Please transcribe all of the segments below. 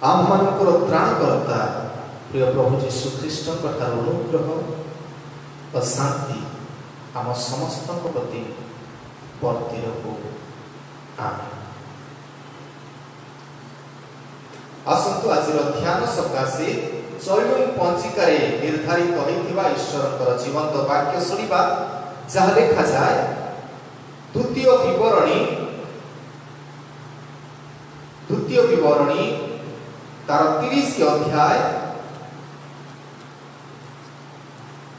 आमମାନଙ୍କର ତ୍ରାଣକର୍ତ୍ତା प्रिय प्रभु जीशु ख्रीष्ट अनुग्रह और शांति आम समस्त प्रति वर्ती रहो। आमेन। आसंतु आज ध्यान सकाशे जैलुम पंचिकार निर्धारित होता ईश्वर जीवंत वाक्य शुणा जहाँ लिखा जाए द्वितीय विवरणी तार 30 अध्याय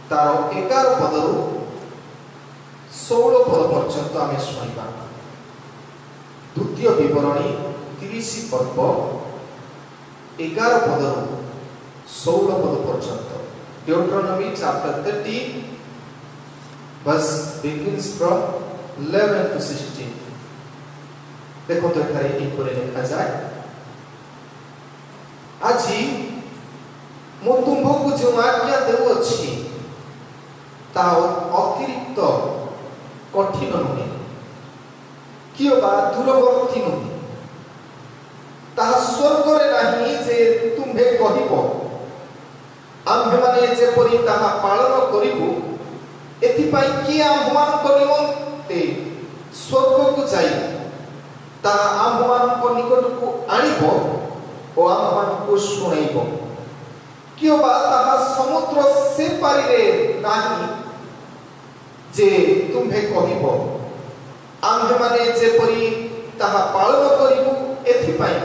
तार 11 पदरु 16 पद पर्यंत आम शुणा। द्वितीय विवरणी 30 पर्व 11 पदरु 16 पद पर्यंत। Deuteronomy chapter 30 verse begins from 11 to 16। देखो तो एठारे एपरि लिखा जाए आज मु तुम्भको जो आज्ञा देउछि ता अतिरिक्त कठिन नुहे कियो बा दूरवर्ती नुहे ताहा स्वर्ग रे नाही जे तुम्भे कहिबो आम्भे माने जेपरि ताहा पालन करिबु एथि पई कि आम्भमान को निमंते स्वर्ग को जाई ताहा आम्भमान को निकट को आनिबो ओ आम्भमान को सुनाइबो कियो बा ताहा समुद्र से पारिरे नाही जे तुम्भे कहिबो आम्भे माने जेपरि ताहा पालन करिबु एथि पई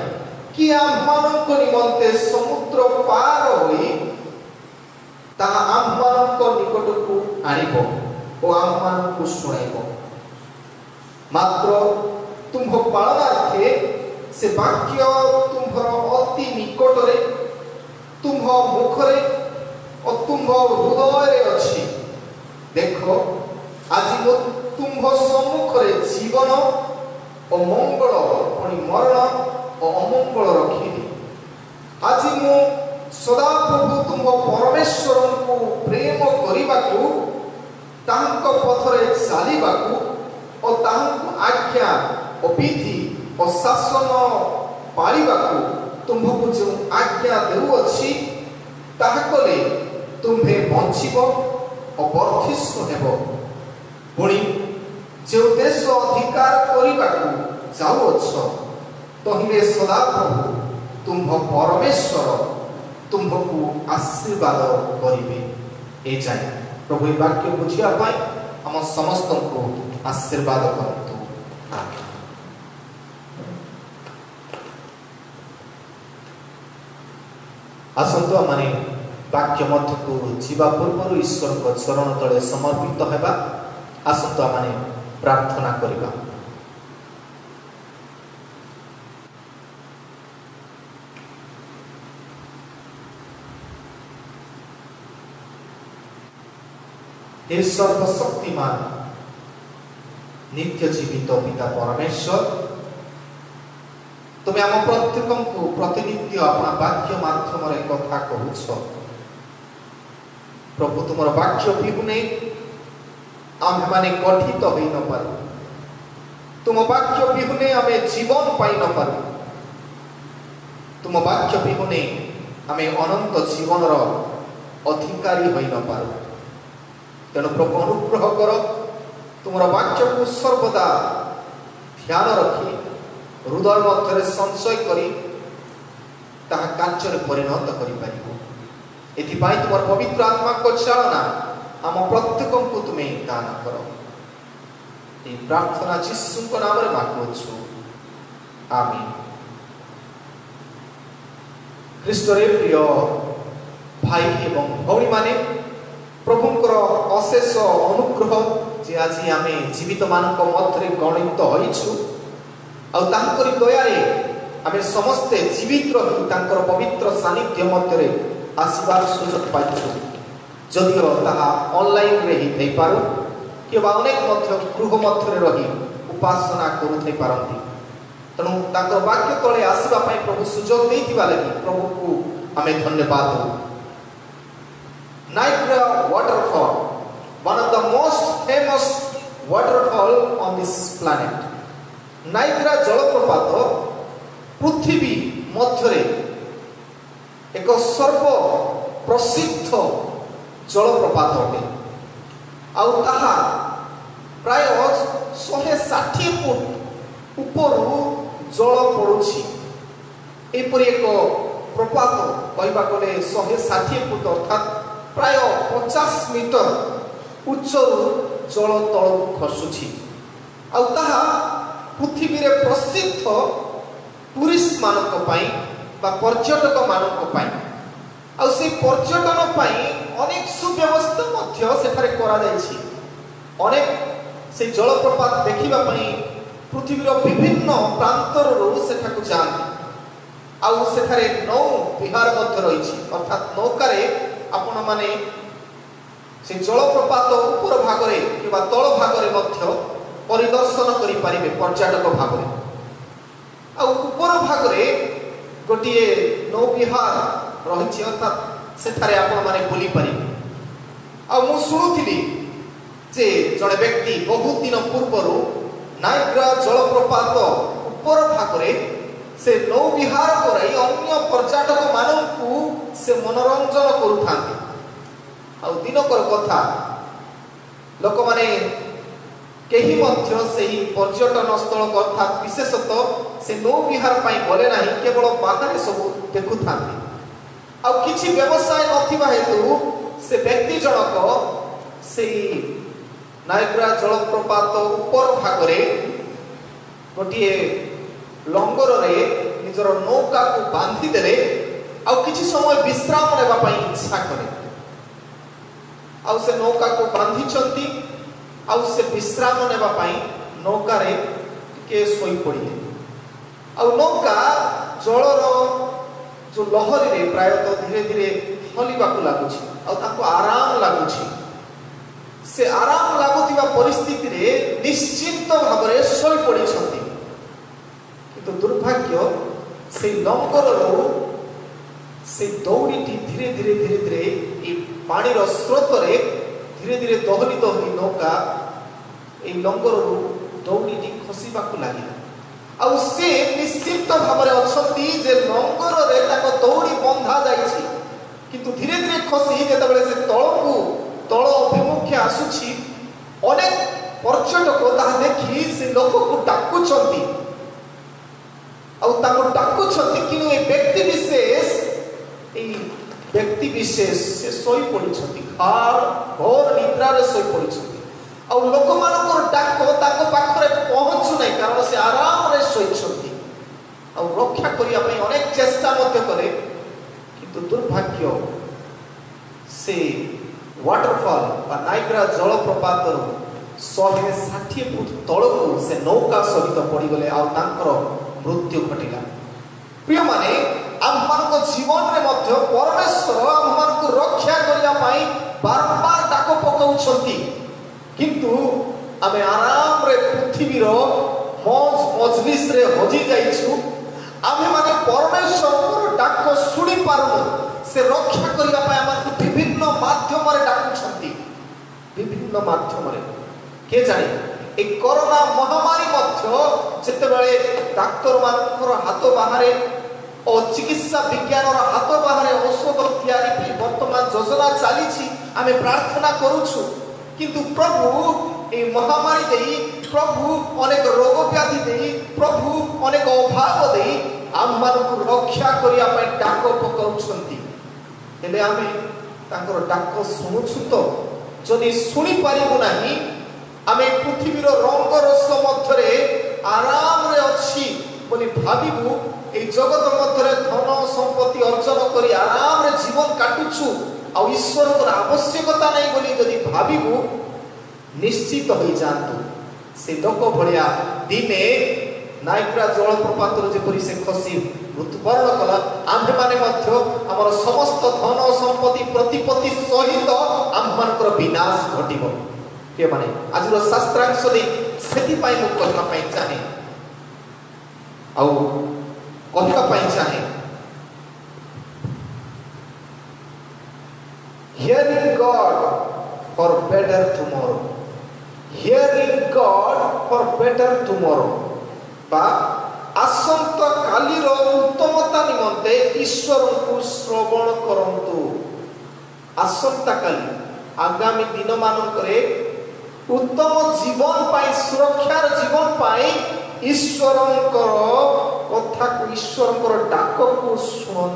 कि आम्भमान को निमंते समुद्र पार होई ताहा आम्भमान को निकट को आनिबो ओ आम्भमान को सुनाइबो मात्र तुम्भ पालनार्थे से वाक्य तुम्भर अति निकट रे तुम्भ मुखरे और तुम्भ हृदय अच्छी। देखो आज मो तुम्भ सम्मुख रे जीवन और मंगल पुणी मरण और अमंगल रखिली। आज मु सदा प्रभु तुम्भ परमेश्वर को प्रेम करिबाकू तांको पथरे चालिबाकू और तांको आज्ञा और विधि और शासन पालिबाकू तुम्भको जो आज्ञा देउछि ताहा कले तुम्भे बंचिबो और वर्धिष्णु हेबो पुणी जो देश अधिकार करिबाकू जाउछ तहिले सदा प्रभु तुम्भ परमेश्वर तुम्भको आशीर्वाद करिबे। ए जाय प्रभु वाक्य बुझिया पाई हम समस्त को आशीर्वाद करतु। आमेन। आसंतु माने वाक्य मध्य को जीवा पूर्व ईश्वर को चरण तले समर्पित हेबा। आसंतु माने प्रार्थना करिबा। हे सर्वशक्तिमान नित्य जीवित पिता परमेश्वर तुम्हें आम प्रत्येक को प्रतिनित्य अपना वाक्य माध्यम कथा कहूछ प्रभु तुम वाक्य विहुने आम माने गठित हो न पारू तुम वाक्य विहुने आम जीवन पाई न पारू तुम वाक्य विहुने आम अनंत जीवन अधिकारी हो न पारू तेणु प्रभु अनुग्रह कर तुम वाक्य को सर्वदा ध्यान रखी हृदय मध्य संचय करी ताहा कार्य परिणत करि एथिपाई तुम पवित्र आत्मा को चालना आम प्रत्येक को तुम्हें दान कर। ये प्रार्थना यीशु को नाम रे मागुछु। आमीन। ख्रीष्ट रे प्रिय भाई एवं भौणी माने प्रभुंकर अशेष अनुग्रह जे आज आम जीवित मानक मध्य गणित होइछु और तांकरी दयारे आम समस्ते जीवित रही तांकर पवित्र सानिध्य मध्य आसीबार सुযোগ पाइछु जदिओ ताहा ऑनलाइन रे ही थई पारु कि अनेक मध्य गृह मध्य रही उपासना करू थई पारंती तनु तांकर वाक्य तले आसीबा पई प्रभु सुযোগ देथिबा लागि प्रभु को आमे धन्यवाद दउ। Niagara waterfall, one of the most famous waterfall on this planet। Niagara जलप्रपात पृथ्वी मध्य एक सर्व प्रसिद्ध जलप्रपात अटे आ प्राय 160 फुट उपरू जल पड़ुछि एपरि एक प्रपात कहबा गले 160 फुट अर्थात प्राय 50 मीटर उच्च जल तल खसुछि आ पृथ्वी रे प्रसिद्ध टूरिस्ट मानक पई बा पर्यटक मानक पई आ से पर्यटन पई अनेक सुव्यवस्था मध्य सेठारे करा जायछि अनेक से जलप्रपात देखिबा पई पृथ्वी रो विभिन्न प्रांतर रो सेठाकु जाନ୍ତି आ सेठारे नौ विहार मध्य रहिछि अर्थात नौकारे आपण माने से जलप्रपात ऊपर भाग रे किबा तळ भाग रे मध्य परिदर्शन करि परिबे पर्यटक भाग रे आ ऊपर भाग रे गोटिए नौ विहार रहिछि अर्थात सेठारे आपण माने बुली परिबे आ मु सुनुथिली जे जड़े व्यक्ति बहुत दिन पूर्व नायग्रा जलप्रपात ऊपर भाग रे से नौ विहार कराई अन्य पर्यटक मानू से मनोरंजन करुथांती आ दिनकर कथा लोक माने केही मध्य सेही पर्यटन स्थल अर्थात विशेषतः से नौ विहार पाई गले नाही केवल बाहर सब देखुथांती आ किछि व्यवसाय नथिबा हेतु से व्यक्ति जनक सेही नायग्रा जलप्रपात ऊपर भाग रे गोटिए लंगर रे निजर नौका को बांधी देले आ किछि समय विश्राम लेबा पई इच्छा करे आ से नौका को बांधी चंती आ से विश्राम लेबा पई नौका रे के सोई पड़िले आ नौका जलर जो लहरी रे प्रायतः धीरे धीरे हलिबा को लागुछि आ ताको आराम लागुछि से आराम लागुथिबा परिस्थिति रे निश्चिंत भाबरे सोई पड़ी छथि किंतु दुर्भाग्य से लंगर रो से दौड़ीटी धीरे धीरे धीरे धीरे ए पानी रो स्रोत रे धीरे धीरे दहली दहली नौका ए लंगर रो दौड़ीटी खसिबा को लागिला आ से निश्चिंत भाबरे अछंती जे लंगर रे ताको दौड़ी बंधा जाईछि किंतु धीरे धीरे खसी जेतबेले से तळकु तळ अभिमुखे आसुछि अनेक पर्यटक ताहा देखि से लोक को डाकुछंती आ ताको डाकुछंती किनु ए व्यक्ति विशेष से सोई पड़िछंती घोर निद्रा रे सोई पड़िछंती आ लोक मानकर डाक ताको पाखरे पहुंचु नै कारण से आराम रे सोइछंती आ रक्षा करिया पई अनेक चेष्टा मध्य करे किंतु दुर्भाग्य से वाटरफॉल बा नायग्रा जलप्रपात 160 फुट तळकु से नौका सहित पड़ी गले आ तांकर मृत्यु घटिला प्रिय माने आममानक जीवन रे मध्य परमेश्वर आममानक रक्षा करिया पई बारंबार डाक पकाउछंती किंतु आमे आराम रे पृथ्वी रो मौज मजलिस रे हजी जाइछु आमे माने परमेश्वर डाक सुनी पारु से रक्षा करिया पई आमक विभिन्न माध्यम रे डाकुछंती विभिन्न माध्यम रे के जाने ए कोरोना महामारी मध्य जेते बेले डाक्टर मानकर हाथ बाहरे और चिकित्सा विज्ञान रो हाथ बाहरे औषध तैयारी पे वर्तमान योजना चाली छी आमे प्रार्थना करूछु किंतु प्रभु ए महामारी देई प्रभु अनेक रोग व्याधि देई प्रभु अनेक अभाव देई आम मानक रक्षा करिया पई डाक पकाउछंती हेले आमे तांकर डाक सुनुछु तो जदि सुनी पारिबो नाही आमे पृथ्वी रो रंग रस मध्य रे आराम रे अछि बोली भाबिबु ए जगत मध्य रे धन संपत्ति अर्जन करी आराम रे जीवन काटुछु आ ईश्वर को आवश्यकता नहीं बोली जदि भाबिबु निश्चित होई जानतु से लोक भलिया दिने नायग्रा जलप्रपात रो जेपरि से खसी मृत्युवरण कला आम्भे माने मध्य हमर समस्त धन संपत्ति प्रतिपत्ति सहित आम्भमानकर विनाश घटिबो के माने आजरो शास्त्रांश दे सेति पाई मु कहना पाई चाहे आउ कहना पाई चाहे hearing God for better tomorrow hearing God for better tomorrow बा आसंत काली रो उत्तमता निमंते ईश्वर को श्रवण करंतु आसंता काली आगामी दिन मानकरे उत्तम जीवन पाई सुरक्षार जीवन पाई ईश्वरंकर कथा को ईश्वरंकर डाक को शुणु।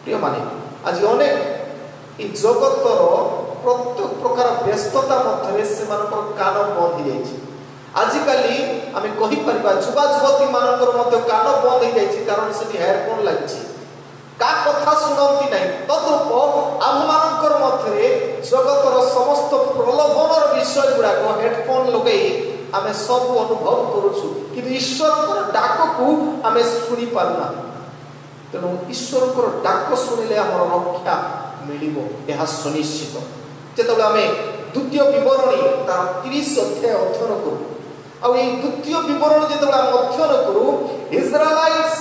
प्रिय माने आज अनेक ई जगतर प्रत्येक प्रकार व्यस्तता मध्य से कान बंद हो जाए। आजिकाली आम कहीपर युवा युवती मानकर कान बंद हो जाए कारण से हेडफोन लगी का कथा शुणती ना। तद्रूप आम मानकर मध्य जगतर समस्त प्रलोभन विषय गुड़ाक हेडफोन लगे आम सब अनुभव करुचु कि ईश्वर डाक को आम शुणी पारना। तेणु ईश्वर डाक शुणिले आम रक्षा मिल सुनिश्चित। जिते आम द्वितीय विवरणी तार 30 अध्याय अध्ययन करूँ और ये द्वितीय विवरण जो अध्ययन करूँ Israel's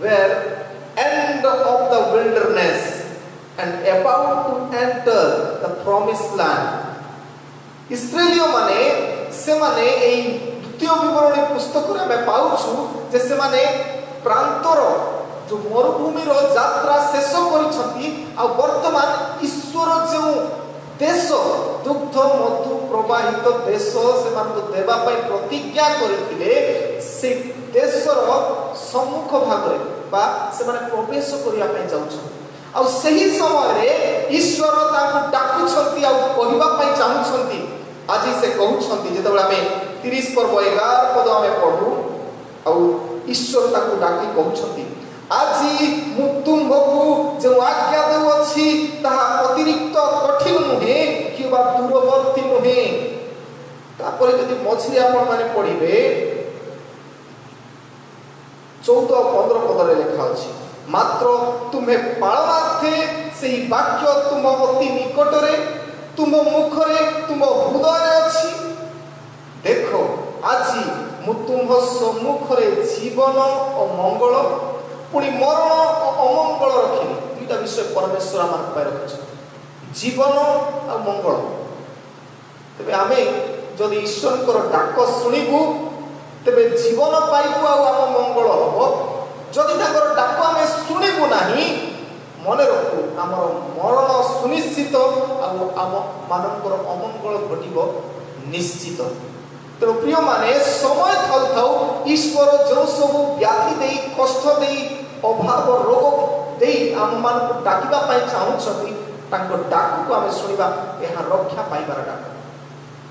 were end of the wilderness and about to enter the promised land. इस्राएलियो माने से माने ए द्वितीय विवरणी पुस्तक रे हमें पाउछु जे से माने प्रांतर जो मरुभूमि रो यात्रा शेष करिसथि आ वर्तमान ईश्वर जो देश दुग्ध मधु प्रवाहित देश से देवा प्रतिज्ञा करथिले से देशर सम्मुख भाग से प्रवेश करने जाऊँ सही समय ईश्वर डाकुंट कहवाई चाहूँगी। आज से कहते जो आम 30 पर्व 11 पद आम पढ़ू और ईश्वर डाकी कहते आज मु तुम्हको जो आज्ञा देउछि ताहा अतिरिक्त कठिन नुहे कि दूरवर्ती नुहे। तापर यदि मझी आपण माने पढ़िबे 14-15 पदरे लिखा अछि मात्र तुम्हें पालनार्थे सेही वाक्य तुम अति निकटरे तुम मुखरे तुम हृदय अछि। देखो आज मु तुम सम्मुखरे जीवन और मंगल पुणी मरण और अमंगल रखिनी। दुईटा विषय परमेश्वर आम रखी जीवन और मंगल। तेरे आम जदि ईश्वर डाक शुणु तेरे जीवन पाइबू आम मंगल हम। जदि डाक आम शुणु ना मन रखू आम मरण सुनिश्चित आम मानकर अमंगल घटव निश्चित। तेणु प्रिय माने समय थाउ थाउ ईश्वर जो सब व्याधि दे कष्ट दे अभाव रोग दे आम मान डाकवा चाहूँगी डाक को आम शुणा यह रक्षा पाइबार डाक।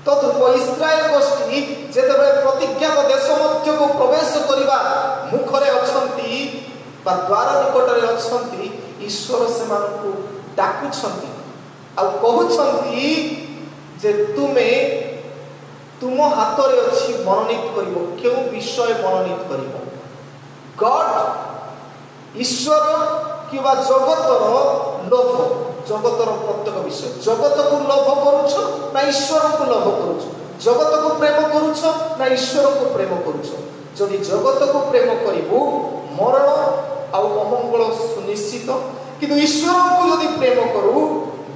तद्रूप इस्राएल गोष्ठी जेते प्रतिज्ञात देश मध्य को प्रवेश करने मुखरे अछंती बा द्वार निकटरे अछंती ईश्वर से डाकुछंती आ कहउछंती जे तुमे तुम हाथ रे अछि मनोनीत करिवो केउ विषय मनोनीत करिवो। गॉड ईश्वर किबा जगतर लोभ जगतर प्रत्येक विषय जगत को लोभ करूछ ना ईश्वर को लोभ करूछ जगत को प्रेम करूछ ना ईश्वर को प्रेम करूछ। जदि जगत को प्रेम करिवो मरण आ अमंगल सुनिश्चित किंतु ईश्वर को यदि प्रेम करू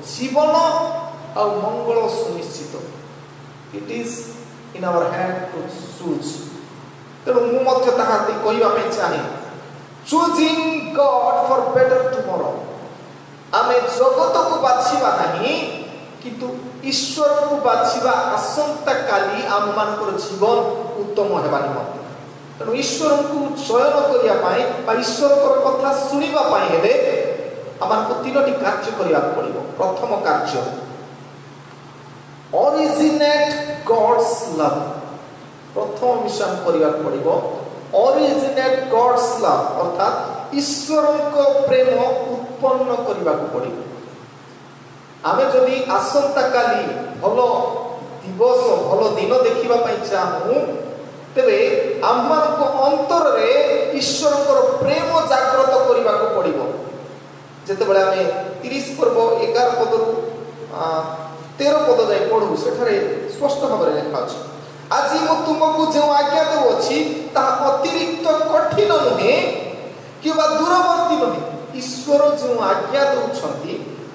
जीवन आ मंगल सुनिश्चित। It is in our hand to choose. तेणु मुझे कहवाई चाहे choosing God for better tomorrow। आम जगत को बाछिबा नहीं किंतु ईश्वर को बाछिबा आसंता काली आम मानकर जीवन उत्तम हेबा निमंते। तेणु ईश्वर को चयन करने ईश्वर कथा शुणा हेले आमको 3टी कार्य करने पड़ो। प्रथम कार्य originate God's love। प्रथम विषय करने पड़ो originate God's love अर्थात ईश्वर को प्रेम उत्पन्न करने पड़ो। आम जदि आसंता काली भल दिवस भल दिन देखा चाहूँ तेरे आम अंतर में ईश्वर प्रेम जागृत करने पड़ो। जिते बड़े आम 30 पर्व 11 पदरू 13 पद जाए पढ़ू से स्पष्ट भाव में लिखा अच्छे आज मु तुमको जो आज्ञा देउछि ताहा अतिरिक्त कठिन नुहे कि दूरवर्ती नुहे। ईश्वर जो आज्ञा दौरान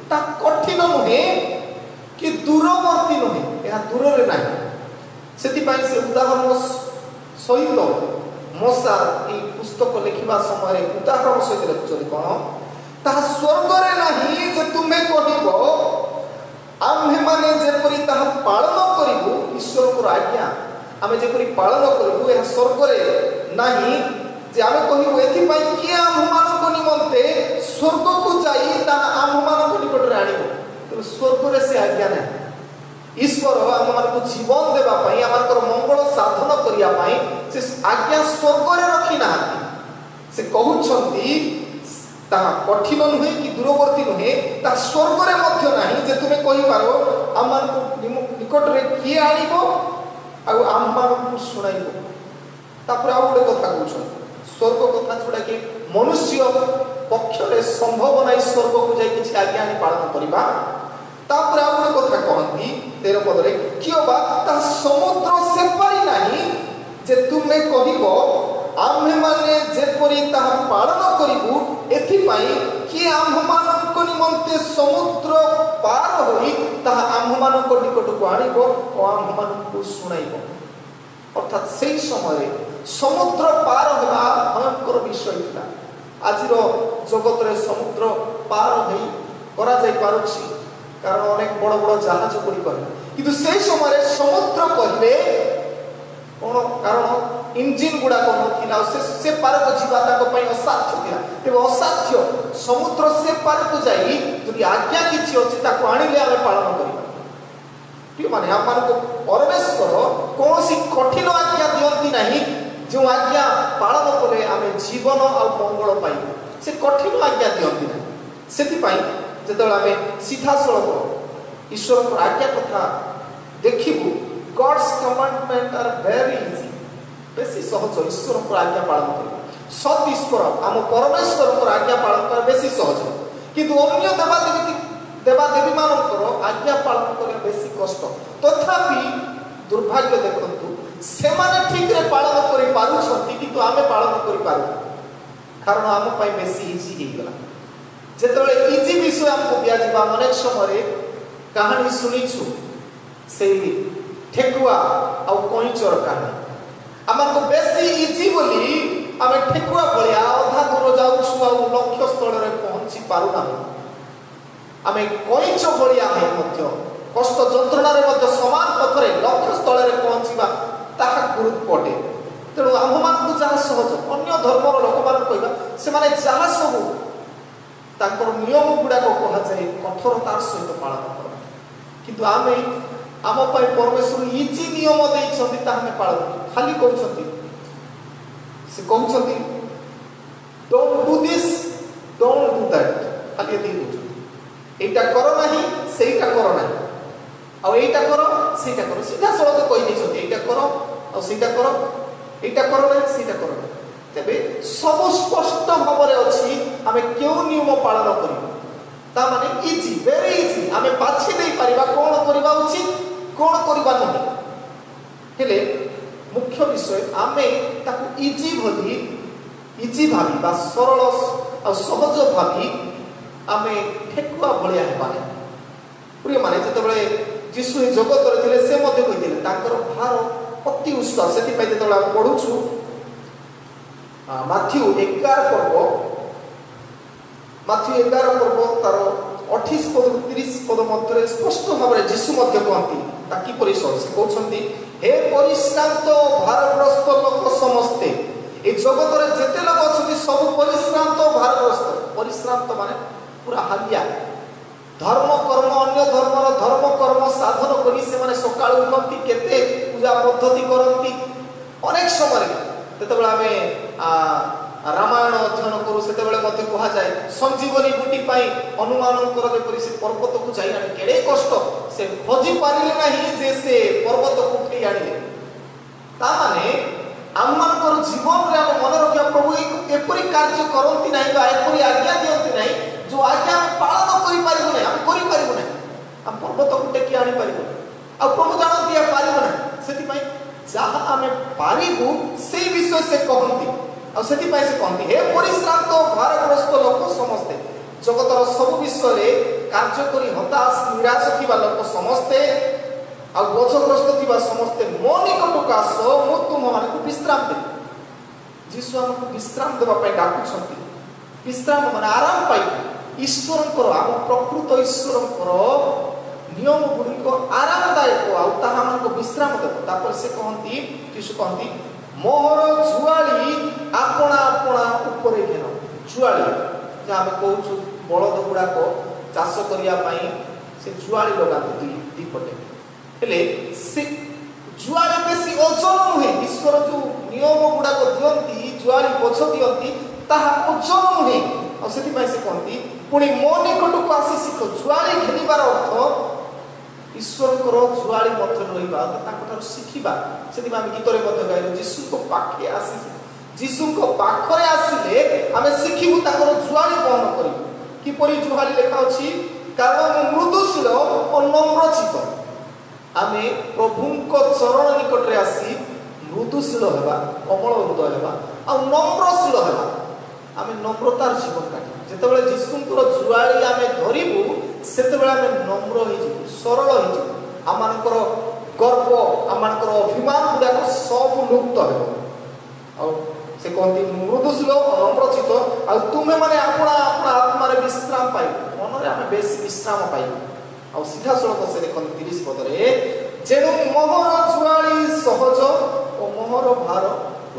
ता कठिन नुहे कि दूरवर्ती नुहे यह दूर रे नहीं। से उदाहरण सहित मशा पुस्तक लिखा समय उदाहरण सहित लिखुं कौन ताहा स्वर्गरे नहीं जे तुम्हें कहब आम्भे माने जेपरी ताहा पालन करिबु ईश्वर को आज्ञा आमे जेपरी पालन करिबु यह स्वर्गरे नहीं जे आमे कहबु एथि पई कि आम्भमानक निमंते स्वर्ग को जाई ताहा आम्भमानक निकटरे आनिबो तो स्वर्गरे से आज्ञा नहीं ईश्वर आममानक जीवन देबा पई आमकर मंगल साधन करिया पई से आज्ञा स्वर्गरे रखि नाहांती से कहउछंती ताहा कठिन नुहे कि दूरवर्ती नुहे ता स्वर्गरे मध्य नहीं जे तुमे कहि पारो आममानक निकटरे किए आनिबो आ आममानक सुनाइबो तापर आ गोटे कथा कहउछन स्वर्ग कथा छुड़ा कि मनुष्य पक्षरे संभव नहीं स्वर्ग को जाई किछि आज्ञा आनि पालन करिबा तापर आ गोटे कथा कहंती 13 पदरे कियो बा ता समुद्र सेपारी नहीं जे तुमे कहिबो आम्भे माने जेपरी ताहा पालन करिबु एथि पई कि आम्भमानक निमंते समुद्र पार होई ताहा आम्भमानक निकट को आनिबो ओ आम्भमानक सुनाइबो अर्थात सेई समय समुद्र पार होगा भयंकर विषय था आजिर जगत रे समुद्र पार होई करा जाई पारुछि कारण अनेक बड़ बड़ जहाज गुड़ी कर किंतु से समय समुद्र कहले कौन कारण इंजिन गुड़ा कौन से पार को जीवा असाध्य था तेज असाध्य समुद्र से पार को जाई यदि आज्ञा किसी अच्छी आणिले आम पालन कर माने आम परमेश्वर कौन सी कठिन आज्ञा दियंती नहीं जो आज्ञा पालन कले आम जीवन आ मंगल पाइबू से कठिन आज्ञा दियंती नहीं से जो आम सीधा सड़क ईश्वर आज्ञा कथा देखू God's commandment are very easy बेसी सहज ईश्वर को आज्ञा पालन कर सत ईश्वर आम परमेश्वर को आज्ञा पालन कर बेसी सहज किंतु अन्य देवादेवी मानकर आज्ञा पालन कर बेसी कष्ट तथापि दुर्भाग्य देखंतु से माने ठीक रे पालन करि पारुछंती किंतु आमे पालन करि पारु कारण आम पई बेसी इजी हे गला जेतले इजी विषय हमको दिया जिबा अनेक समय कहानी सुनिछु से ठेकुआ आ कइचर कहानी आमको बेसी इजी बोली आम ठेकुआ भलिया अधा दूर जाउछु आ लक्ष्य स्थल रे पहुंची पारु ना आम कइच भलिया है मध्य कष्ट यंत्रणा रे मध्य समान पथरे लक्ष्य स्थल रे पहुंचीबा ताहा गुरुत्व अटे तेणु आम मान जहाँ सहज अन्य धर्मर लोक मान कहबा से माने जहाँ सब ताकर नियम गुडा को कहा जाए कठोरतार सहित पालन कर किंतु आम आम परमेश्वर इजी नियम देइछंती ताहमे पालन खाली कहउछंती से कहउछंती don't do this don't do that खाली एति कहउछंती एटा करो नाही सेटा करो नाही आ एटा करो सेटा करो सीधा सळक कहि देइछंती एटा करो आ सेटा करो एटा करो नाही सेटा करो तबे सब स्पष्ट भाବରେ अछि आमे केउ नियम पालन करिबो ता माने इजी वेरी इजी आमे बाछि देई परिबा कोन करिबा उचित कौन करवा नहीं हेले मुख्य विषय आमे ताकू इजी भली इजी भावी बा सरल और सहज भावी आमे ठेकुआ भलिया हेबाने प्रिय माने जतबेले यीशु जगत रे थिले से मध्ये कहिथिले ताकर भार अति उष्ण सेति पय जतबेले हम पढुछु माथ्यू 11 पर्व तार 28 पद 30 पद मध्य स्पष्ट भाव में यीशु मध्य कहती ताकि परिसर से कहउछंती हे परिश्रांत भारग्रस्त लोक समस्ते ए जगत रे जेते लोक अछथि सब परिश्रांत भारग्रस्त परिश्रांत माने पूरा हालिया धर्म कर्म अन्य धर्मर धर्म कर्म साधन करी से माने सकाळ उठंती केते पूजा पद्धति करंती अनेक समय तेतबेला आमे रामायण अध्ययन करू से कह जाए संजीवनी गुटी पाई हनुमान से पर्वत को जाई आने केड़े कष्ट से खोजी पारिले नहीं जे से पर्वत को उठे आनिले ता माने आममानकर जीवन रे हम मन रखिया प्रभु एपरी कार्य करंती नहीं बा एपरी आज्ञा दियंती नहीं जो आज्ञा हम पालन करि पारिबो नहीं हम करि पारिबो नहीं हम पर्वत को टेकी आनी पारिबो आ प्रभु जानती है पारिबो नहीं सेति पई जहा हमें पारिबो से विषय से कहंती आ सेति पई से कहंती हे परिश्रांत भारग्रस्त लोक समस्ते जगतर सब विषय रे कार्य करी हताश निराश थिबा लोक समस्ते आ बोझग्रस्त थिबा समस्ते मो निकटक आस मु तुम मानकु विश्राम दे जीशु आमको विश्राम देवाई डाकुंट विश्राम मान आराम पाई ईश्वर आम प्रकृत ईश्वर नियम गुड़िक आरामदायक आउ विश्राम देव से कहती जीशु कहती मोहर जुआली आपणा आपणा उपरे घेन जुआली जहाँ आम कहूँ बलद गुड़ाक चाष करने से जुआली लगाते दीपटे हेले से जुआली बेसी ओजन नुहे ईश्वर जो नियम गुड़ाक दियंती जुआली बोझ दियंती ताहा ओजन नुहे और से कहती पुणी मो निकट को आसी शिख जुआली घेनिबार अर्थ ईश्वर जुआली मध्य रहा शिखा से गीत गाइल जीशु को पाखे आसी जीशु को पाखरे आसिले आम शिखू जुआली बहन कर किपरि जुआली लेखा अच्छी कारण मृदुशील और नम्रचित आम प्रभु चरण निकट आसी मृदुशील होगा कमल हृदय होगा आ नम्रशील होगा आम नम्रतार जीवन काट जिते जीशुंर जुआली आम धरबू से नम्र हो सरल हो आम गर्व आम अभिमान गुड़ाक सब लुप्त हो से कहती मृदुशील नम्रचित आ तुम्हें मैंने अपना अपना आत्मार विश्राम पाई मन में आम बेस विश्राम पाई आ सीधा सड़क से देखते 30 पदरे जेणु मोहर जुआली सहज और मोहर भार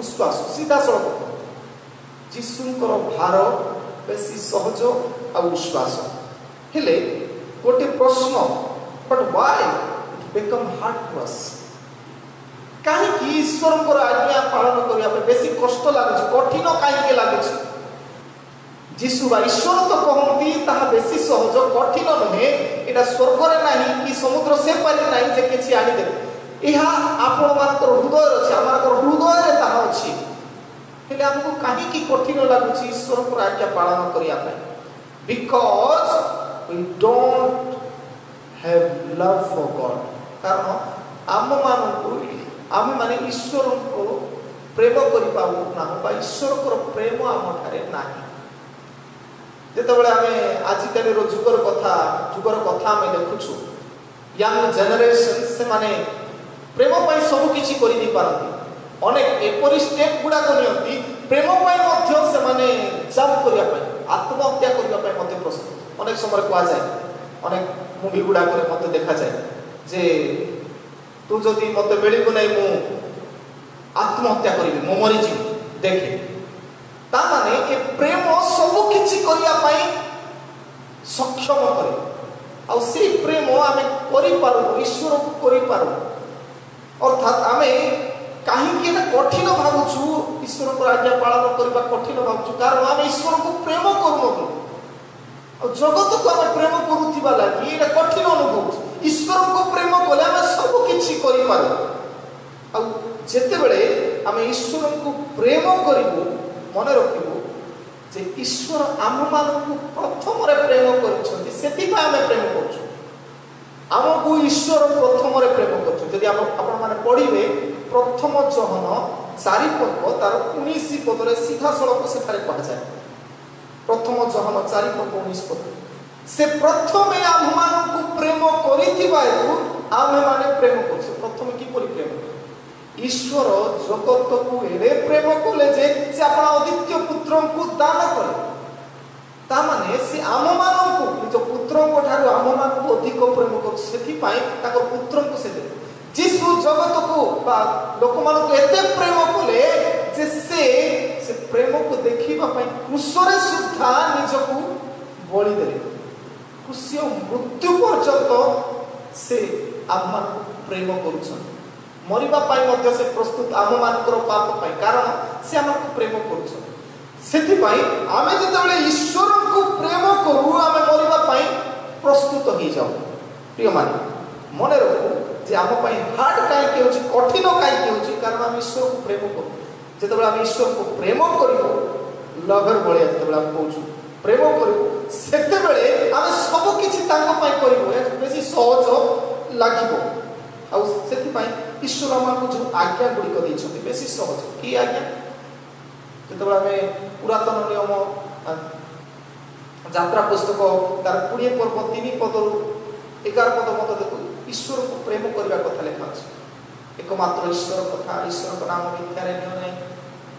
उश्वास सीधा सड़क जीशुंकर भार बेसी सहज आ उश्वास हेले गोटे प्रश्न but why it become hard to us कहीं ईश्वर आज्ञा पालन करने बेसी कष्ट लगुच कठिन कहीं लगुच जीशु बा ईश्वर तो कहती ताहा बेसी सहज कठिन नुहे यहाँ स्वर्ग ना कि समुद्र से पारे ना जे किसी आनीदे यह आपण मान हृदय अच्छे आम हृदय ताहा अच्छी हेले आमको कहीं कठिन लगुच ईश्वर आज्ञा पालन करने because we don't have love for God कारण आम मानू आम माने ईश्वर को प्रेम कर ईश्वर प्रेम आम ठारे ना जितेबाला आम आजिकल जुगर कथा आम देखुछु यंग जेनेरेशन से माने प्रेम पाई सब किछि करि दि पारती अनेक एपरी स्टेप गुड़ाक नियंती प्रेम पाई से माने जंप करिया पाई आत्महत्या करिया पाई मते प्रस्तुत अनेक समय कहा जाए अनेक मुवी गुड़ाक मते देखा जाए जे तू जदि मत मिलू ना मु आत्महत्या करी मु मरीजी देखे ताने ए प्रेम सब किछि करिया पाई सक्षम करे आ से प्रेम आमे करि पारू ईश्वर को करि पारू अर्थात आमे कहीं ना कठिन भावुछु ईश्वर को आज्ञा पालन करबा कठिन भावुछु कारण आमे ईश्वर को प्रेम करूनु और जगत को आमे प्रेम करूथिबा लागि एटा कठिन अनुभव ईश्वर को प्रेम कले आम सब किछि करि पारू आ जेते बेले आम ईश्वर को प्रेम करिबु मन रखिबु जे ईश्वर आम मानकु प्रथम रे प्रेम करछथि सेति पा आम प्रेम करछु आमको ईश्वर प्रथम रे प्रेम करछु यदि आपण माने पढिबे प्रथम जहन 4 पद तार 19 पद रे सीधा सड़क से थारे कहा जाय प्रथम जहन 4 पद 19 पद से प्रथमे आम मानकु प्रेम करिथिबायु आमे माने प्रेम करछु प्रथमे की परि प्रेम ईश्वर जगत को एडे प्रेम कले जे से अपना अद्वितीय पुत्र को दान करे ता माने से आम मानकु निज पुत्र को ठारो आम मानकु अधिक प्रेम कर सेति पाई ताकर पुत्र को से दे जीशु जगत को बा लोक मानकु एते प्रेम कले जे से प्रेम को देखिबा पाई क्रूसरे सुद्धा निजको बलि देले क्रूसीय मृत्यु पर्यंत से आम मानकु प्रेम करूछन मरिबा पाई मध्य से प्रस्तुत आम मानकर पाप पाई कारण से आमको प्रेम करूछन सेति पाई आमे जतबेले ईश्वर को प्रेम करू आमे मरिबा पाई प्रस्तुत हो जाऊ प्रिय माने मने रखो जे आम पाई हार्ड काई के होची कठिन काई के होची कारण आम ईश्वर को प्रेम करू जतबेले आम ईश्वर को प्रेम करिवो लवर बळे जतबेले आम कहूछु प्रेम करिवो सेते बेले आम सब किछि तांको पाई करिवो बेसी सहज लागिवो आ सेति पाई ईश्वर आमको जो आज्ञा गुड़िक देइछथि बेसी सहज की आज्ञा जतबेले आम पुरातन नियम यात्रा पुस्तक तार 20 पर्व 3 पद 11 पद मत देखो ईश्वर को प्रेम करबा कथा लिखा अछि एकमात्र ईश्वर कथा ईश्वर को नाम मिथ्या रे नियो नै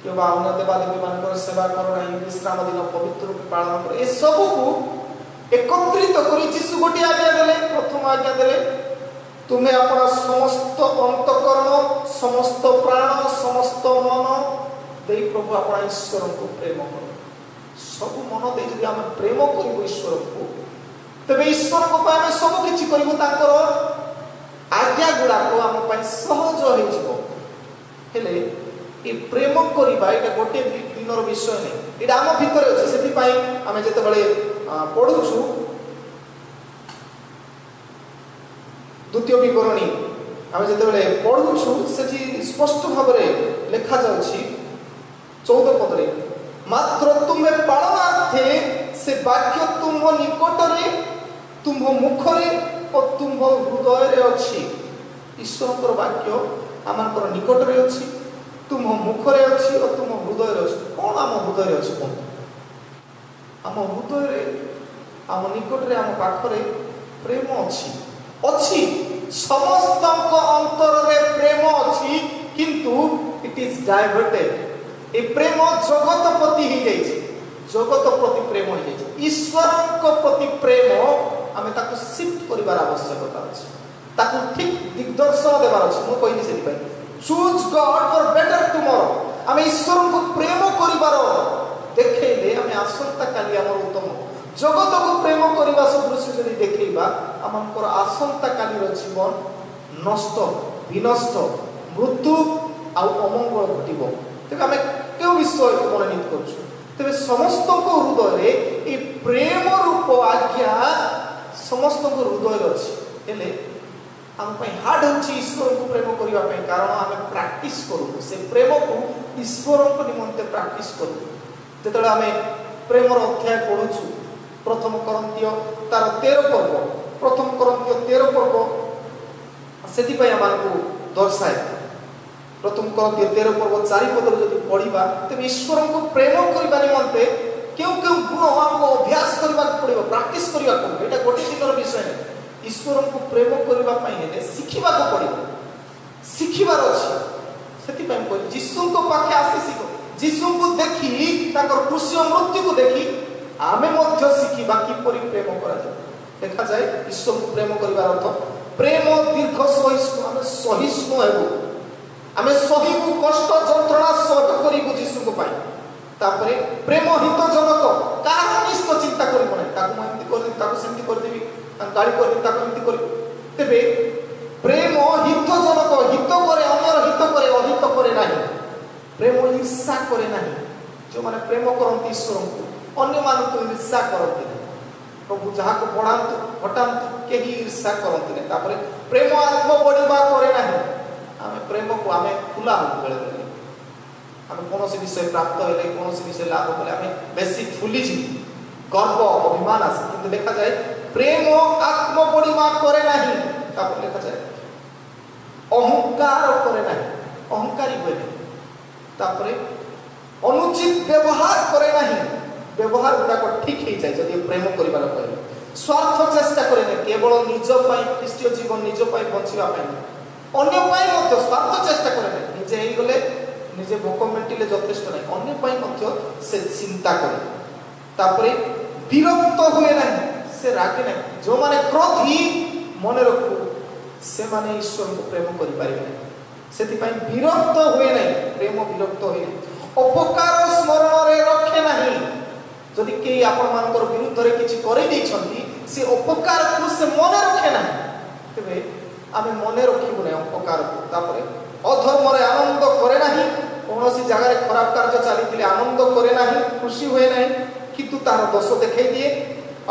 कि अन्य देवादेवी मान सेवा कर ना विश्राम दिन पवित्र रूप पालन कर ए सब को एकत्रित कर यीशु गोटे आज्ञा देले प्रथम आज्ञा देले तुम्हें अपना समस्त अंतकरण समस्त प्राण समस्त मन दे प्रभु अपना ईश्वर को प्रेम कर सब मन दे जदि आम प्रेम कर ईश्वर को तेरे ईश्वर को आम सब किछि करिवो ताकर आज्ञा गुड़ाक आम सहज हो हेले ये प्रेम करवा ये गोटे दिनर विषय नहीं ये आम भितर अच्छे से आम जिते पढ़ुछु द्वितीय विवरणी आम जिते पढ़ुछु से स्पष्ट भाव में लिखा जा 14 पदरे मात्र तुम्हें पालनार्थे से वाक्य तुम निकटरे तुम मुखरे और तुम हृदय अच्छी ईश्वर वाक्य आम निकटरे अच्छी तुम मुखरे अच्छी और तुम हृदय अच्छी कौन आम हृदय अच्छी कौन आम हृदय आम निकटरे आम पाखरे प्रेम अच्छी अच्छी समस्त अंतर में प्रेम अच्छी किंतु इट इज डाइवर्टेड ए प्रेम जगत प्रति ही जाइए जगत प्रति प्रेम हो जाइए ईश्वर प्रति प्रेम आम ताको शिफ्ट करिवार आवश्यकता अछि ताको ठीक दिग्दर्शन देवार अछि मु कहिनी सेति पय choose God for better tomorrow आम ईश्वर को प्रेम करिवार देखैले आम आसंता काली हमर उत्तम जगत को प्रेम करबा सदृश जदि देखैबा हमर आसंता काली जीवन नष्ट विनष्ट मृत्यु आ अमंगल घटिबो तेबे आम केउ विषय को मनोनीत करछु तेबे समस्त को हृदय ए प्रेम रूप आज्ञा समस्त को हृदय अच्छी हेले आम हार्ड होची ईश्वर को प्रेम करबा पय कारण आम प्रैक्टिस करू से प्रेम को ईश्वर को निमंते प्रैक्टिस करू जेतले आम प्रेम अध्याय पढुछु प्रथम कोरिन्थियो तार 13 पर्व प्रथम कोरिन्थियो 13 पर्व सेति पय हमको दर्शाए प्रथम कोरिन्थियो 13 पर्व 4 पद जदि पढिबा तबे ईश्वर को प्रेम करबा निमंते क्यों क्यों गुण हमको अभ्यास करबा पड़िबो प्रैक्टिस करबा पड़िबो एटा गोटे दिनर विषय नहीं ईश्वर को प्रेम करबा पय हेले सिखिबा को पड़िबो सिखिबार अछि सेति पय को यीशु को पाखे आसी सिखो यीशु को देखि ताकर क्रूसीय मृत्यु को देखि आमे मध्य सिखिबा कि परि प्रेम करा जाय देखा जाय ईश्वर को प्रेम करबार अर्थ प्रेम दीर्घ सहिष्णु आमे सहिष्णु हेबो आमे सहिबु कष्ट जंत्रणा सहन करिबु यीशु को पाई तापरे प्रेम हितजनक कार निष्ठ चिंता करिबो नै ताको एमति कर दे ताको सेमति कर देबी गाड़ी कर दे ताको एमति कर तेबे प्रेम हितजनक हित करे अन्यर हित करे अहित करे नाही प्रेम ईर्ष्या करे नाही जो माने प्रेम करंती ईश्वर को अन्य मान को ईर्ष्या करंती नहीं प्रभु जहा को बढ़ांतु हटांतु केही ईर्ष्या करंती नहीं तापरे प्रेम आत्म बढ़िबा करे नाही आमे प्रेम को आमे खुला हो बेले बेले आमे कोनोसी विषय प्राप्त हेले कोनोसी विषय लाभ होले आमे बेसी फुली जी गर्व अभिमान आसे किंतु देखा जाए प्रेम आत्म बढ़िबा करे नाही तापर देखा जाए अहंकार करे नाही अहंकारी होय तापरे अनुचित व्यवहार करे नाही व्यवहार गुडा को ठीक ही जाए जदि प्रेम करिबार कहले स्वार्थ चेष्टा करे नै केवल निज पय ख्रीष्टीय जीवन निज पय बंचिबा पय अन्य पय मत स्वार्थ चेष्टा करे नै निजे ही गले निजे भोक मेंटिले यथेष्ट नै अन्य पय मत से चिंता करे तापरे विरक्त हुए नाही से रागे नै जो माने क्रोधी मने रखु से माने ईश्वर को प्रेम करि पारिबे नै सेति पय विरक्त हुए नै प्रेम विरक्त होय अपकार स्मरण रे रखे नाही जदि के आपण मानकर विरुद्ध रे किछि करै दै छथि से अपकार को से मने रखे नाही तबे आमे मने रखिबो नै अपकार को तापरे अधर्म रे आनंद करे नाही कोनोसी जगह रे खराब कार्य चलीथिले आनंद करे नाही खुशी होय नाही किंतु तार दोष देखै दिए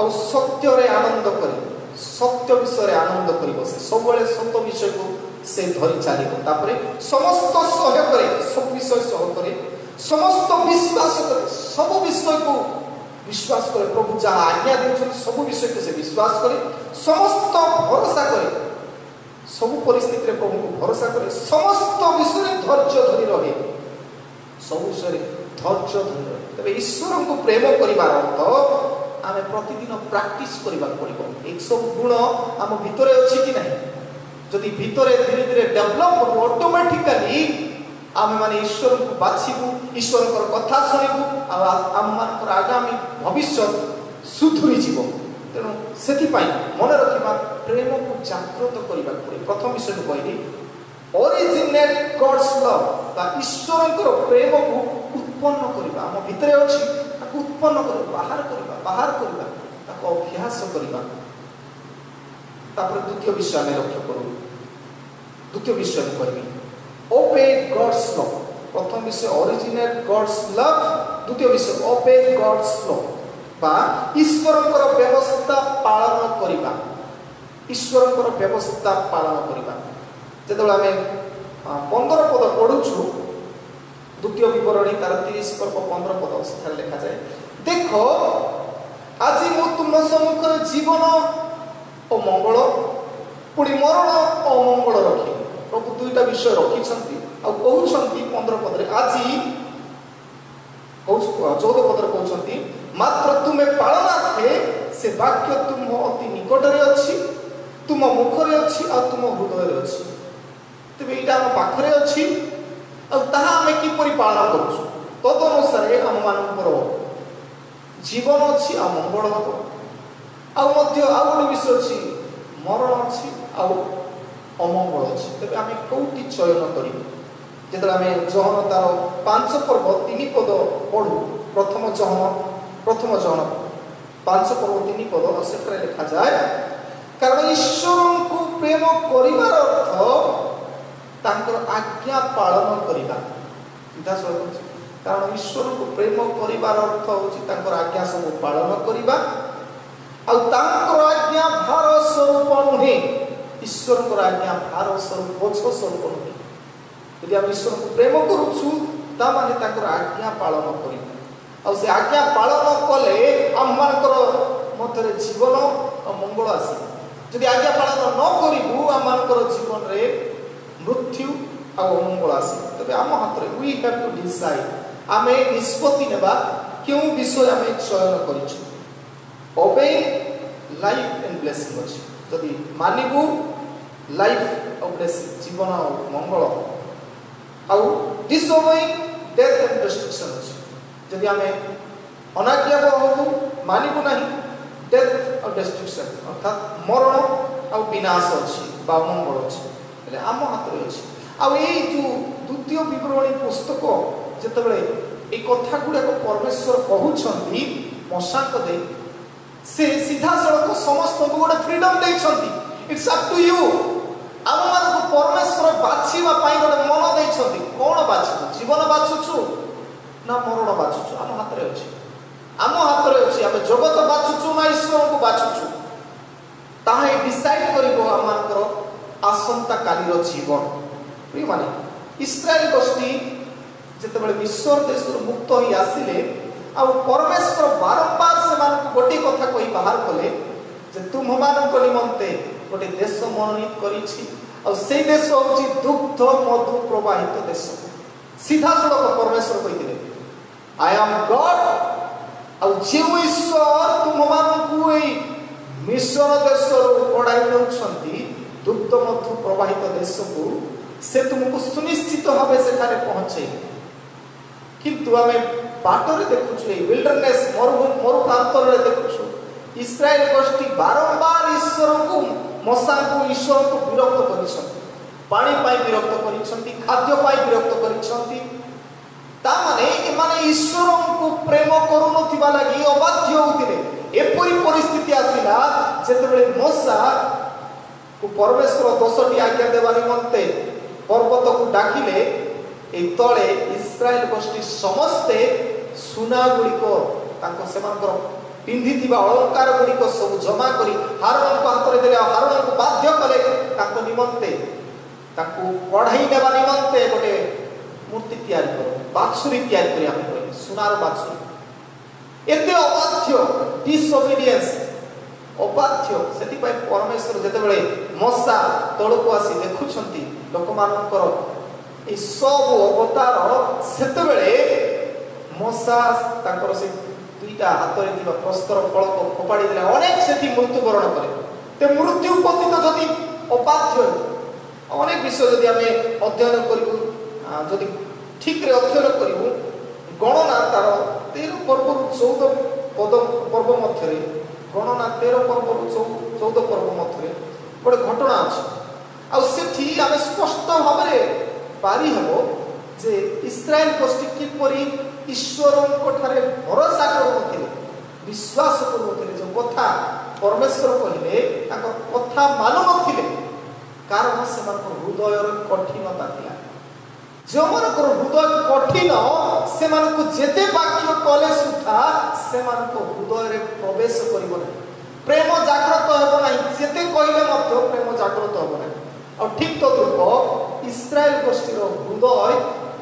आ सत्य रे आनंद करे सत्य विषय रे आनंद करिवो से सब बेले सत्य विषय को से धरि चलिबो तापरे समस्त सहय करे सब विषय सह करे समस्त विश्वास करे सब विषय को विश्वास करे प्रभु जहाँ आज्ञा देउछन सब विषय को से विश्वास करे समस्त भरोसा करे सब परिस्थिति रे प्रभु को भरोसा करे समस्त विषय रे धैर्य धरि रहे सब विषय रे धैर्य धरि रहे तबे ईश्वर को प्रेम करिवार अर्थ आमे प्रतिदिन प्रैक्टिस करिबा पड़िबो एक सब गुण आम भितरे अछि कि नाही जदि भितरे धीरे धीरे डेवलप हो ऑटोमेटिकली आम मैंने ईश्वर को बाछबू ईश्वर कथा शुणु आम आगामी भविष्य सुधुरी जीव तेणु से मन रखा प्रेम को जागृत करने पड़े। प्रथम विषय कहली ओरिजिनेट गॉड्स लव ईश्वर प्रेम को उत्पन्न करवा आम भितर अच्छी उत्पन्न कर बाहर करवा अभ्यास करवा। द्वितीय विषय आम लक्ष्य करूँ द्वितीय विषय कहबी ओबे गॉड्स लव। प्रथम विषय ओरिजिनेट गॉड्स लव द्वितीय विषय ओबे गॉड्स लव बा ईश्वर व्यवस्था पालन करवा ईश्वर व्यवस्था पालन करवा। जो आम 15 पद पढ़ुछु द्वितीय विवरणी तार 30 पर्व 15 पद से लिखा जाए देख आज मु तुम सम्मुख जीवन और मंगल पुणी मरण और मंगल रखी। प्रभु दुईटा विषय रखी कहते 15 पदरे आज 14 पदर कहते मात्र तुम्हें पालनार्थे से वाक्य तुम अति निकटरे अच्छी तुम मुखरे अच्छी और तुम हृदय अच्छी तेज यहाँ आम पाखे अच्छी आम किपरि पालन करूँ तदनुसार आम मान जीवन अच्छी आ मंगल हम आउ विषय अच्छी मरण अच्छी अमंगल अच्छी तेज आम कौटी चयन कर जो आम जहन तार 5 पर्व 3 पद पढ़ू प्रथम जहन 5 पर्व 3 पद से लिखा जाए कारण ईश्वर को प्रेम करिवार अर्थ तांकर आज्ञा पालन करवा। कारण ईश्वर को प्रेम करिवार अर्थ होची तांकर आज्ञा सब पालन करवा आज्ञा भार स्वरूप नुहे ईश्वर को आज्ञा भार स्वरूप बोझ स्वरूप नुहे। यदि आम ईश्वर को प्रेम करुछु ता माने तांकर आज्ञा पालन करवा से आज्ञा पालन कले आम मानकर मध्य जीवन और मंगल आसे। यदि आज्ञा पालन न करू आम मानकर जीवन रे मृत्यु और अमंगल आसे तबे आम हाथ में वी हैव टू डिसाइड आमे निष्पत्ति नेबा क्यों विषय आमे चयन करिछु। ओबे लाइफ एंड ब्लेसिंग अछि जदि मानिबू लाइफ और ब्लेसिंग जीवन और मंगल आउ डिसओबेइंग डेथ एंड डिस्ट्रक्शन अछि जदि आमे अनाज्ञा होबू मानिबू नहीं डेथ और डिस्ट्रक्शन अर्थात मरण और विनाश अछि बा मंगल अछि आम हाथ में अच्छी आउ जो द्वितीय विवरणी पुस्तक जिते ये कथा गुड़ाक परमेश्वर कहते मशाक दे से सीधा सड़क समस्त गोटे फ्रीडम देती इट्स अप टू यू आम मान परमेश्वर बाछवा गोटे मन देती कौन बाछू जीवन बाछुचु ना मरण बाछुचु आम हाथ में अच्छी आम हाथ में अच्छी आम जगत बाछुचु ना ईश्वर को बाछुचु ताहे डिसाइड करिवो आम आसंता कालीर जीवन। प्रिय माने इस्राएल गोष्ठी जितेबाला मिस्र देश मुक्त हो आसिले आ परमेश्वर बारंबार से गोटे कथा कही बाहर कले जे तुम मान निमंते गोटे देश मनोनीत करी देश हूँ दुग्ध मधु प्रवाहित देश सीधा सड़क परमेश्वर कही आई एम गॉड आ जो ईश्वर तुम मान मिस्र देश कड़ाई नौकरी दुग्ध मधु प्रवाहित देश को से तुमको सुनिश्चित भाव से पहुंचे किंतु आम बाटर देखुचु विल्डरनेस मरु प्रांत देखुचु इस्राएल गोष्ठी बारंबार ईश्वर को मशा को ईश्वर को विरक्त कर विरक्त कर खाद्य विरक्त कर ईश्वर को प्रेम करुन लगी अबाध्य होते एपरी परिस्थिति आसला जिते मशा को परमेश्वर 10टी आज्ञा देवा निमंते पर्वत को डाकिले तले इस्राएल गोष्ठी समस्ते सुना गुड़िक पिंधि अलंकार गुड़िक सब जमा कर हारून को हाथ में देले हारून को बाध्य कले निमंते कढ़ाई देवा निमंते गोटे मूर्ति तैयारी कर बाछुरी तैयारी कर सुनार बाछुरी एते अबाध्य डिसओबीडियंस अबाध्य से परमेश्वर जिते मशा तौक आसी देखुं लोक मान सब अवतार से मशा से दुईटा हाथ में प्रस्तर फल को फोपाड़ी देला अनेक से मृत्युवरण करे मृत्यु उपस्थित जदि अबाध्य अनेक विषय जदि आम अध्ययन करूँ जदि ठीक रे अध्ययन करू गणना तार 13 पर्व 14 पर्व मध्य गणना 13 पर्व 14 पर्व मध्य गोटे घटना अच्छे आठी आम स्पष्ट भाव पारी हम जे इस्राएल गोष्ठी किपरि ईश्वर भरोसा करुन विश्वास करुन जो कथा परमेश्वर कहले कथा मानु नथिले कारण से हृदय कठिनता थिला जो हृदय कठिन से जेते वाक्य कले सुधा से हृदय प्रवेश कर प्रेम जागृत हेब ना जेते कहले प्रेम जागृत हेब ना और ठीक तो रूप इस्राएल गोष्ठीर हृदय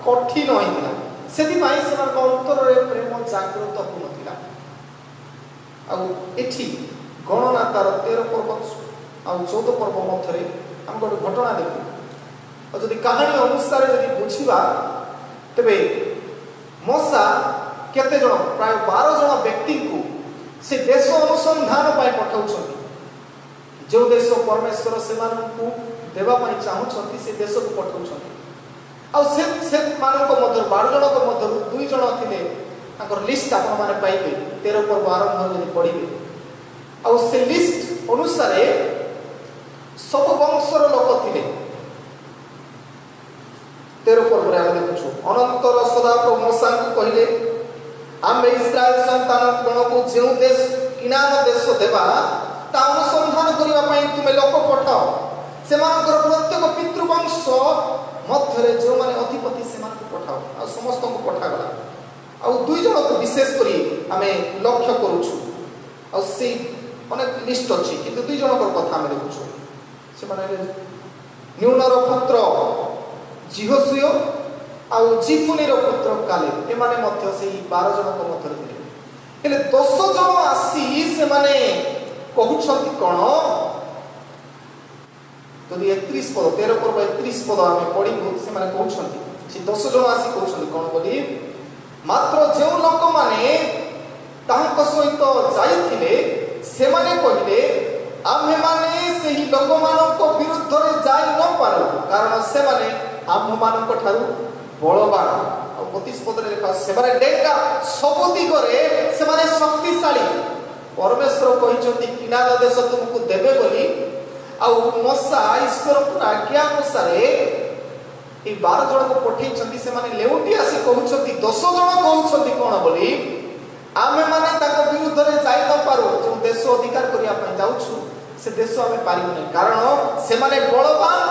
कठिन होता से अंतर में प्रेम जागृत होना आठी गणना तार 13 पर्व आ 14 पर्व मध्य आम गोटे घटना देखू और जदि कहानी अनुसार जदि बुझा तेरे मशा केते जन प्राय 12 जन व्यक्ति को से देश अनुसंधान पठाऊँ जो देश परमेश्वर से देवाई चाहूँगी से देश को पठाऊँ मध्य 12 जन मध्य 2 जन थे लिस्ट आपण मैंने पाइबे 13 पर्व आरंभ जब पढ़े से लिस्ट अनुसार सब वंशर लोक थे 13 पर्व देखु अनंतर सदाप्रभु मूसा को कहले आम इस्राएल संतान गण को जो देश किनान देश देवा ता अनुसंधान करने तुम्हें लोक पठाओ से प्रत्येक पितृवंश मध्य जो मैंने अधिपति से पठाओ आ समस्त को पठागला आ 2 जन को विशेष करी आम लक्ष्य करुचु से अनेक लिस्ट अच्छी कि 2 जन कथा आम देखु से न्यूनर पुत्र जिहोशुय आ जिफुनीर पुत्र कालेब एमाने मध्य से 12 जन मध्य थे 10 जन आसी से माने कहउछंती कोन जदि 31 पद 13 पर्व 31 पद आम पढ़ू से माने कहउछंती से 10 जन आसी कहउछंती कोन बोली मात्र जो लोक माने तांको सहित जाइथिले से माने कहले आमे माने सेही लोक मानक विरुद्ध रे जाई न पारो कारण से माने आम मानक ठारू बलवान और 32 पद रे लिखा से माने डेंगा सब दिगरे से माने शक्तिशाली परमेश्वर कहिसंती किनान देश तुमको देबे बोली आ मसा ईश्वर को आज्ञा अनुसार ए 12 जन को पठेइछंती से माने लेउटी आसी कहउछंती 10 जन कहउछंती कोन बोली आमे माने ताको विरुद्ध रे जाई न पारो जो देश अधिकार करिया पय जाउछु से देश आमे पारिबो नै कारण से माने बलवान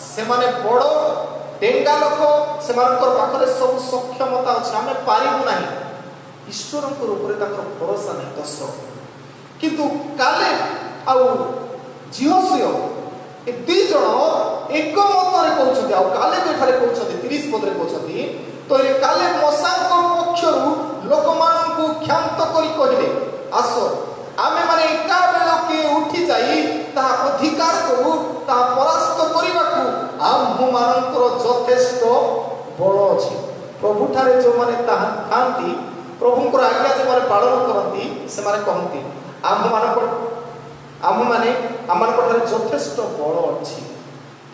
से माने बड़ डेंगा लोक से पाखे सब सक्षमता अच्छे आम पारिबु ना ईश्वर भरोसा नहीं 10 किंतु कालेब आ जिहोशुय ए 2 जन एक मत कहते कालेब एठारे कहते 30 पद कहते तो ये कालेब मशा पक्षर लोक मानू क्षांत कहले आस आमे माने एका बेलके उठी जाई ता अधिकार करू ता परास्त करने को आम मानकर यथेष्ट बल अच्छी प्रभु ठारे जो माने थांती प्रभुंकर आज्ञा जो माने पालन करती से माने कहती आम माने यथेष्ट बल अच्छी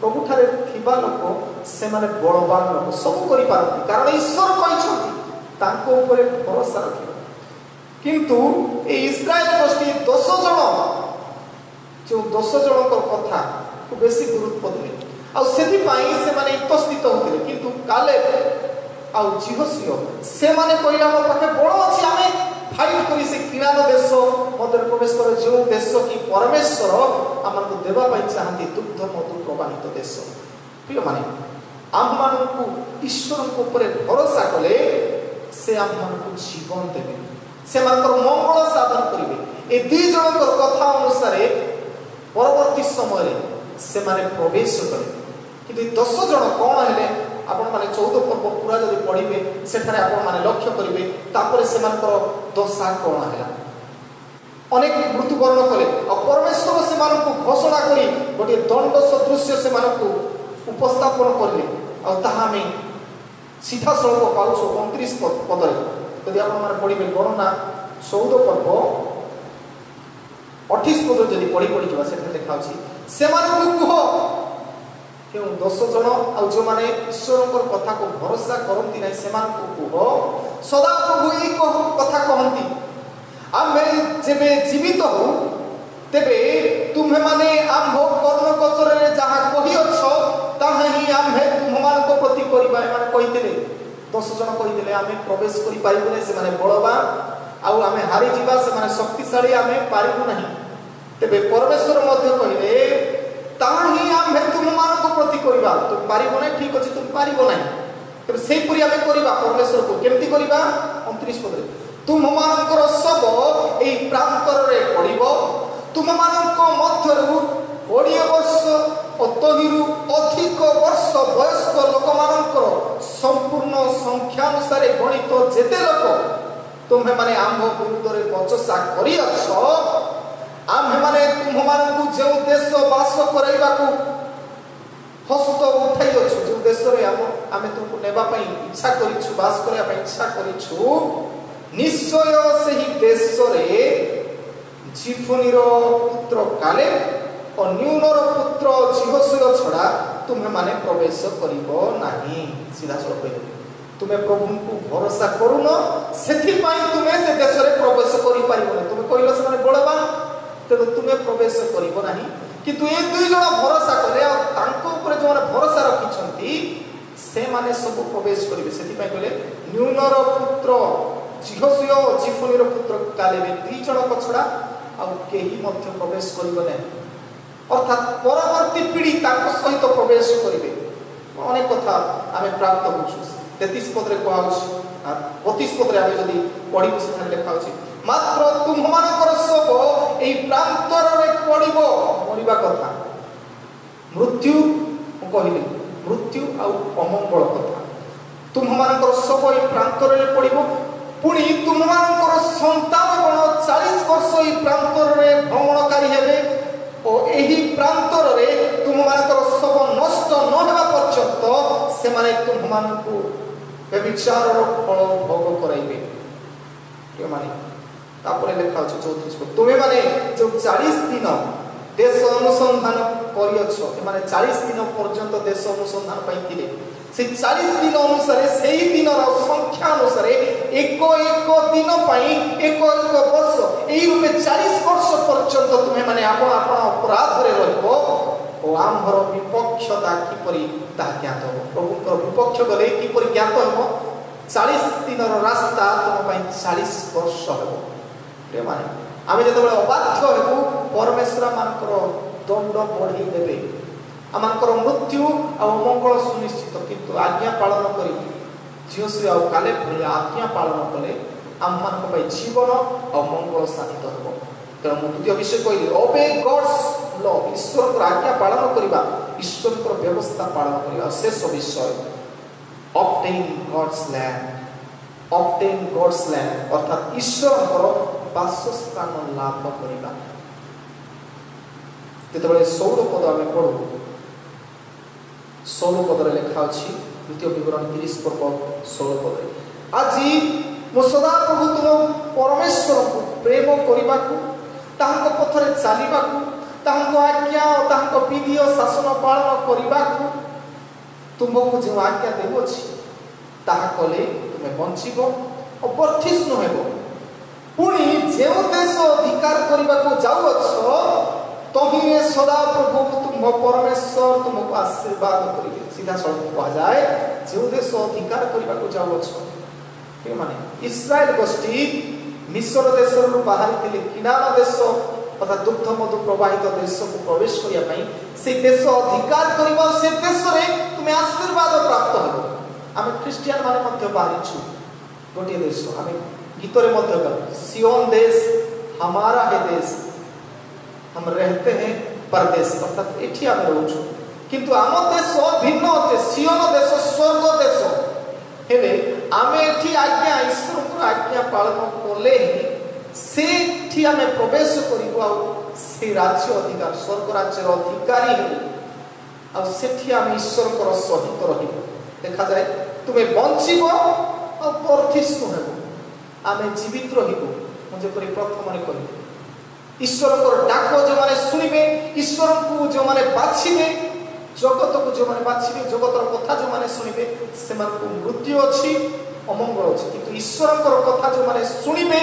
प्रभु ठारे थिबा लोक से माने बलवान लोक सब करि पारती कारण ईश्वर कहिसंती तांको ऊपर भरोसा रखिबा किंतु ए इस्राएल गोष्ठी 10 जन जो 10 जन कथा को बेसी गुरुत्व देले आ सेति पई से माने इतस्थित होतिले किंतु कालेब आ जिहोशुय से माने कहले हमर पाखे बड़ अछि आमे फाइट करी से किनान देश मध्य प्रवेश कर जो देश की परमेश्वर हमको देवा पई चाहती दुग्ध मधु प्रवाहित देश प्रिय माने आम मानकु ईश्वर को ऊपर भरोसा कले से आम मानकु जीवन देबे से मंगल साधन करेंगे ए 2 जन कथा अनुसार परवर्ती समय से माने प्रवेश करेंगे कि 10 जन कौन है आपण माने 14 पर्व पूरा जब पढ़े से आपण माने लक्ष्य करेंगे तापर से दशा कौन है अनेक मृत्युवरण कले और परमेश्वर से घोषणा करी गोटे दंड सदृश से उपस्थापन करें और ताहा में सीधा सड़क पाऊँ 29 पदरे यदि आप पढ़े गणना 14 पर्व 28 पद जब पढ़ी पढ़ी जा देखा से कह क्यों 10 जन आ जो माने ईश्वर कथा को भरोसा करती ना से कुह सदा प्रभु ये कथा कहती आमे जेबे जीवित हो तेबे तुम्हें माने आंभ कर्ण गोचर जहाँ कही ताहा ही आम्हे तुम मान प्रति करवा माने कही 10 जन कही आम प्रवेश करें से माने बलवान आउ आम हारी जीवा से माने शक्तिशाली आम पारिबु नहीं तेबे परमेश्वर मध्य कहले ताहा ही आम्हे तुम मान प्रति करवा तुम पारिबो नहीं ठीक अच्छे तुम पारिबो नहीं तेबे से परि आम करवा परमेश्वर को केमती करवा 29 पद तुम मानकर सब एई प्रांतर रे पड़िबो तुम मानक मध्यरु 20 वर्ष तहिरु अधिक वर्ष वयस्क लोक मानकर संपूर्ण संख्यानुसार गणित जेते लोक तुम्हें माने आंभ विरुद्ध रे बचसा करि अछ आम्हे माने तुम मानकु जे देश वास कराइबा को हस्त उठाई अछु जे देश रे आमे तुमको नेबा पई इच्छा करिछु वास करया पई इच्छा करिछु निश्चय सही देश रे जिफुनीर पुत्र काले और न्यूनर पुत्र जीवसुय छड़ा तुम्हें माने प्रवेश करिबो नाही सीधा सड़क तुम्हें प्रभु को भरोसा करुन सेथि पई तुम्हें से देश रे प्रवेश करि पारिबो नै तुम्हें कहिलो से माने बळवान तेबे तुम्हें प्रवेश करिबो नाही किंतु ए दुई जण भरोसा कले और तांको ऊपर जो माने भरोसा रखिछंती से माने सब प्रवेश करिवे सेथि पई कहले न्यूनर पुत्र जीवसुय जिफुनीर पुत्र काले दुई जण छड़ा आ केही मध्य प्रवेश करिबो नै अर्थात परवर्ती पीढ़ी सहित प्रवेश करेंगे अनेक कथा आम प्राप्त होचु 33 पद रे कहउछि 32 पद रे आम जदि पढिबु से लिखा अछि मात्र तुम मानकर सब एई प्रांतर रे पड़िबो मरिबा कथा मृत्यु कहली मृत्यु आ अमंगल कथा तुम मानकर सब एई प्रांतर रे पड़िबो पुणी तुम मानकर संतान गण 40 वर्ष एई प्रांतर रे भ्रमणकारी हेबे और एही प्रांतर रे तुम मानकर सब नष्ट न हेबा पर्यंत से माने तुम मानकु व्यभिचार फल भोग कराइबे के माने तापर लिखा अछि 34 तुमे माने जो 40 दिन देश अनुसंधान करियछ माने 40 दिन पर्यंत देश अनुसंधान पाइतिले से 40 दिन अनुसार से ही दिन संख्या अनुसार एक दिन पाई एक वर्ष एई रूपे 40 वर्ष पर्यंत तुम्हें माने आपण अपराध रे रहबो ओ आम्भर विपक्षता किपरि ता ज्ञात हो प्रभुकर विपक्ष गले किपरि ज्ञात हो 40 दिन रास्ता तुम पाई 40 वर्ष हो रे माने आमे जते बेले अबाध्य हेबु परमेश्वर मानकर दंड बढ़ी देबे आमकर मृत्यु और मंगल सुनिश्चित किंतु आज्ञा पालन करी झीओसी और काले भली आज्ञा पालन कले आम मान जीवन और मंगल साधित हो तेणु मुझे द्वितीय विषय कहली ओबे गॉड्स लॉ ईश्वर आज्ञा पालन करबा ईश्वर व्यवस्था पालन करबा शेष विषय ऑब्टेन गॉड्स लैंड अर्थात ईश्वर वासस्थान लाभ करबा तेतबेले 16 पद आमे पढू 16 पद रे लिखा अछि द्वितीय विवरण 30 पर्व 16 पद आज मो सदा प्रभु तुम परमेश्वर को प्रेम करबा को तांको पथरे चालिबा को तांको आज्ञा और तांको विधि और शासन पालन करबा को तुमको जो आज्ञा देबो छी ताहा कले तुमे बंचिबो और वर्धिष्णु हेबो पुणी जे देश अधिकार करबा को जाउछ तही सदा प्रभु तुम परमेश्वर तुमको आशीर्वाद करेंगे सीधा सड़क कहा जाए जो देश अधिकार करने को जाओ माने इस्राएल गोष्ठी मिस्र देश बाहर थे किनारा देश अर्थात दुग्ध मधु प्रवाहित देश को प्रवेश करने से देश अधिकार करबा से देश रे तुम्हें आशीर्वाद प्राप्त हो आम ख्रिस्टियन माने बाहरी गोटे देश आम गीत सियोन देश हमारा है देश हम रहते हैं परदेश अर्थात एठी आम रहूँ किंतु आम देश भिन्न अटे सियोन देश स्वर्ग देश हेले आमे एठी आज्ञा ईश्वर को आज्ञा पालन कले से एठी आमे प्रवेश करिबो आ से राज्य अधिकार स्वर्ग राज्य अधिकारी हो आ सेठी आमे ईश्वर को सहित रहिबो देखा जाए तुम्हें बंचिबो आ वर्धिष्णु हेबो आमे जीवित रहिबो मुझे करी प्रथम ने कहि ईश्वर को डाक जो माने सुनिबे ईश्वर को जो माने बाछिबे जगत को जो मैंने बाछिबे जगतर कथा जो मैंने शुणिबे से मृत्यु अच्छी अमंगल अच्छी किंतु ईश्वर कथा जो मैंने शुणिबे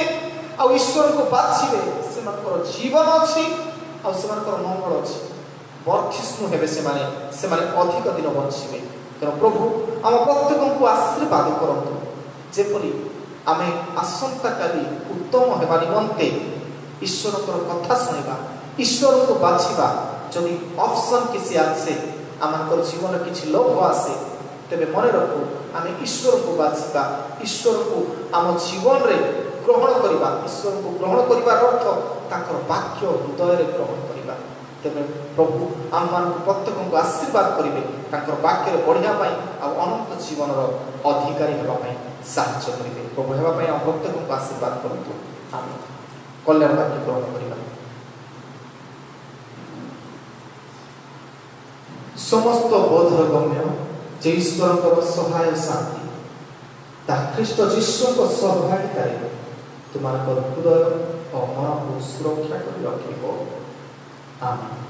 आ ईश्वर को बाछिबे से जीवन अच्छी आ मंगल अच्छी वर्धिष्णु हेबे से माने अधिक दिन बंचिबे। तेणु प्रभु आम प्रत्येक को आशीर्वाद करतु जेपरी आमे आसंता काली उत्तम हेबा निमंते ईश्वर कथा शुणा ईश्वर को बाछिबा जदि ऑप्शन किसी आसे आमर जीवन किसी लोभ आसे तेरे मन रखु आम ईश्वर को बाछिबा ईश्वर को आम जीवन रे ग्रहण करवा ईश्वर को ग्रहण कर अर्थ ताकर वाक्य हृदय रे ग्रहण करवा। तेरे प्रभु आम मान प्रत्येक को आशीर्वाद करेंगे वाक्य बढ़िया अनंत जीवन अधिकारी होगापी साहाय्य करेंगे। प्रभु होगापी आम प्रत्येक को आशीर्वाद करूँ आम कल्याण वाक्य ग्रहण करवा। समस्त बोधर गम्य जे ईश्वर सहाय शांति ता ख्रीष्ट जीशु सहभागिता तुम हृदय और मन को सुरक्षा कर रखिब। आमीन।